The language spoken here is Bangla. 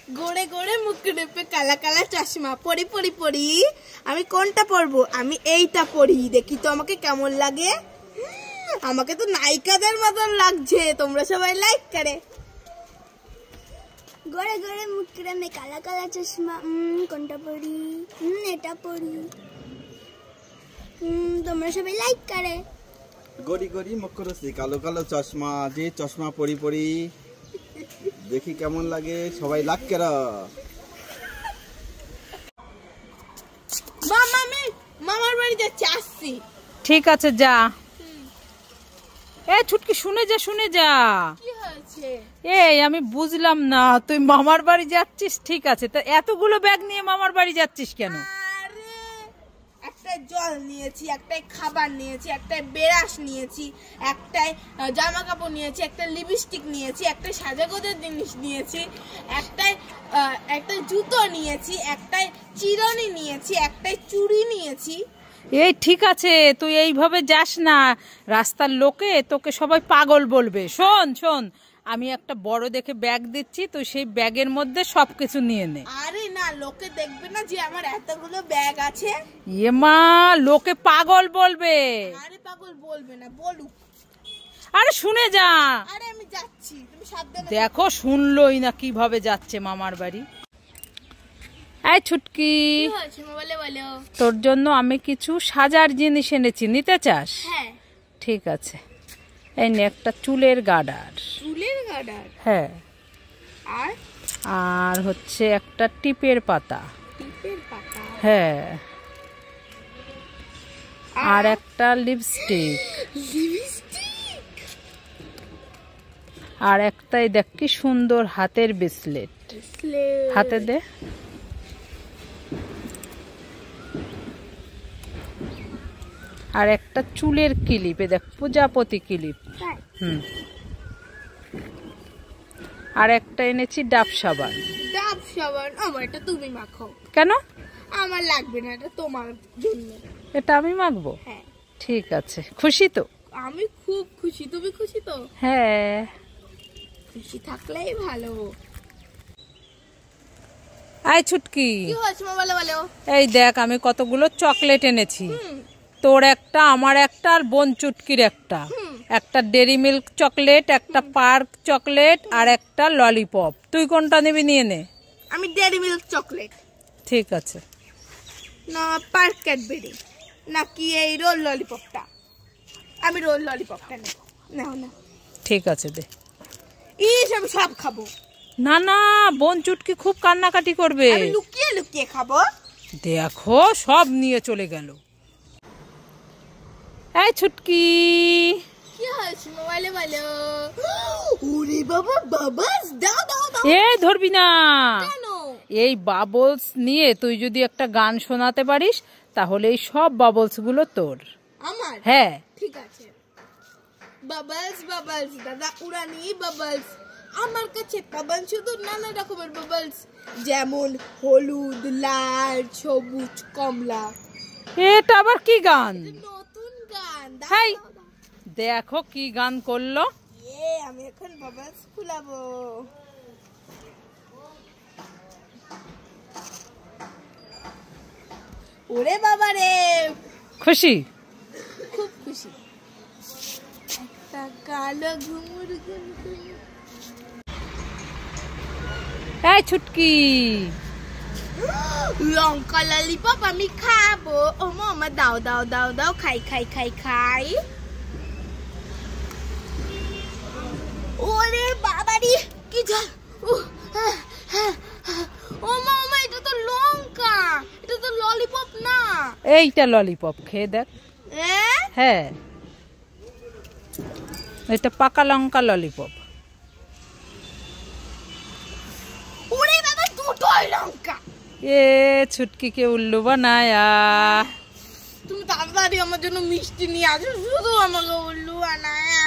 গোড়ে গোড়ে মুখে पे কালা কালা চশমা পরি পরি পরি আমি কোনটা পরবো আমি এইটা পরি দেখি তো আমাকে কেমন লাগে আমাকে তো নায়িকাদের মতন লাগছে তোমরা সবাই লাইক করে গোড়ে গোড়ে মুখে में काला काला चश्मा কোনটা পরি এটা পরি তোমরা সবাই লাইক করে গড়ি গড়ি মুখে से কালো কালো চশমা যে চশমা পরি পরি দেখি কেমন লাগে সবাই লাইক করো মামা আমি মামার বাড়ি যাচ্ছি আসছি ঠিক আছে যা এ ছুটকি শুনে যা কি হয়েছে এই আমি বুঝলাম না তুই মামার বাড়ি যাচ্ছিস ঠিক আছে তা এতগুলো ব্যাগ নিয়ে মামার বাড়ি যাচ্ছিস কেন আরে একটা জল নিয়েছি একটা খাবার নিয়েছি একটা ব্রাশ নিয়েছি একটা জামা কাপড় নিয়েছি একটা লিপস্টিক নিয়েছি একটা সাজাগোজের জিনিস নিয়েছি একটা জুতো নিয়েছি একটা চিরুনি নিয়েছি একটা চুড়ি নিয়েছি এই ঠিক আছে তুই এইভাবে যাস না রাস্তার লোকে তোকে সবাই পাগল বলবে শোন শোন আমি একটা বড় দেখে ব্যাগ দিচ্ছি তুই সেই ব্যাগের মধ্যে সবকিছু নিয়ে নে আরে না লোকে দেখবে না যে আমার এতগুলো ব্যাগ আছে এ মা লোকে পাগল বলবে আরে পাগল বলবে না বলুক আরে শুনে যা আরে আমি যাচ্ছি তুমি সাবধানে দেখো শুনলই না কিভাবে যাচ্ছে মামার বাড়ি এই ছুটকি কি হয়েছে মোবাইলে বলো তোর জন্য আমি কিছু সাজার জিনিস এনেছি নিতে চাস হ্যাঁ ঠিক আছে এই নে একটা চুলের গার্ডার চুলের গার্ডার হ্যাঁ আর আর হচ্ছে একটা টিপের পাতা টিপের পাতা হ্যাঁ আর একটা লিপস্টিক আর একটাই দেখ কি সুন্দর হাতের ব্রেসলেট হাতে দে আর একটা চুলের ক্লিপ দেখ প্রজাপতি ক্লিপ আর একটা এনেছি ডাব সাবান আমার এটা তুমি মাখো কেন আমার লাগবে না এটা তোমার জন্য এটা আমি মাখবো হ্যাঁ ঠিক আছে খুশি তো আমি খুব খুশি তুমি খুশি তো হ্যাঁ খুশি থাকলেই ভালো আয় ছুটকি কি হয়েছে মোবাইলে বলো এই দেখ আমি কতগুলো চকলেট এনেছি তোর একটা আমার একটা আর বোন চুটকির একটা ডেরি মিল্ক চকলেট একটা পার্ক চকলেট আর একটা ললিপপ তুই কোনটা নিবি নিয়ে নে আমি ডেরি মিল্ক চকলেট ঠিক আছে না পার্ক ক্যাডবেরি নাকি এই রোল ললিপপটা আমি রোল ললিপপটা নেব নাও না ঠিক আছে দে আমি সব খাবো না না বোন চুটকি খুব কান্নাকাটি করবে আমি লুকিয়ে লুকিয়ে খাবো দেখো সব নিয়ে চলে গেল এই ছুটকি কি হয়েছে মোবাইলে বলো ওরে বাবা বাবাস দাও দাও দাও এই ধরবি না কেন এই বাবলস নিয়ে তুই যদি একটা গান শোনাতে পারিস তাহলে এই সব বাবলস গুলো তোর আমার হ্যাঁ ঠিক আছে বাবলস বাবলস দাদা উড়ানি বাবলস আমার কাছে পাবেন শুধু নানা রকমের বাবলস যেমন হলুদ লাল সবুজ কমলা এটা আবার কি গান নতুন গান হাই দেখো কি গান করলো আমি এখন বাবলস ফুলাবো ওরে বাবা রে খুশি খুব খুশি একটা কালো ঘুমুর এই ছুটকি লঙ্কা ললিপপ আমি খাবো ও মামা দাও দাও দাও দাও খাই খাই খাই খাই ওরে বাবারি কি ঝাল ও মামা এটা তো লঙ্কা এটা তো ললিপপ না এইটা ললিপপ খেয়ে দেখ হ্যাঁ এটা পাকা লঙ্কা ললিপপ ওরে বাবা দুটোই লঙ্কা এ ছুটকি কে উল্লু বানায়া তুমি তাড়াতাড়ি আমার জন্য মিষ্টি নিয়ে আসো শুধু আমাকে উল্লু বানায়া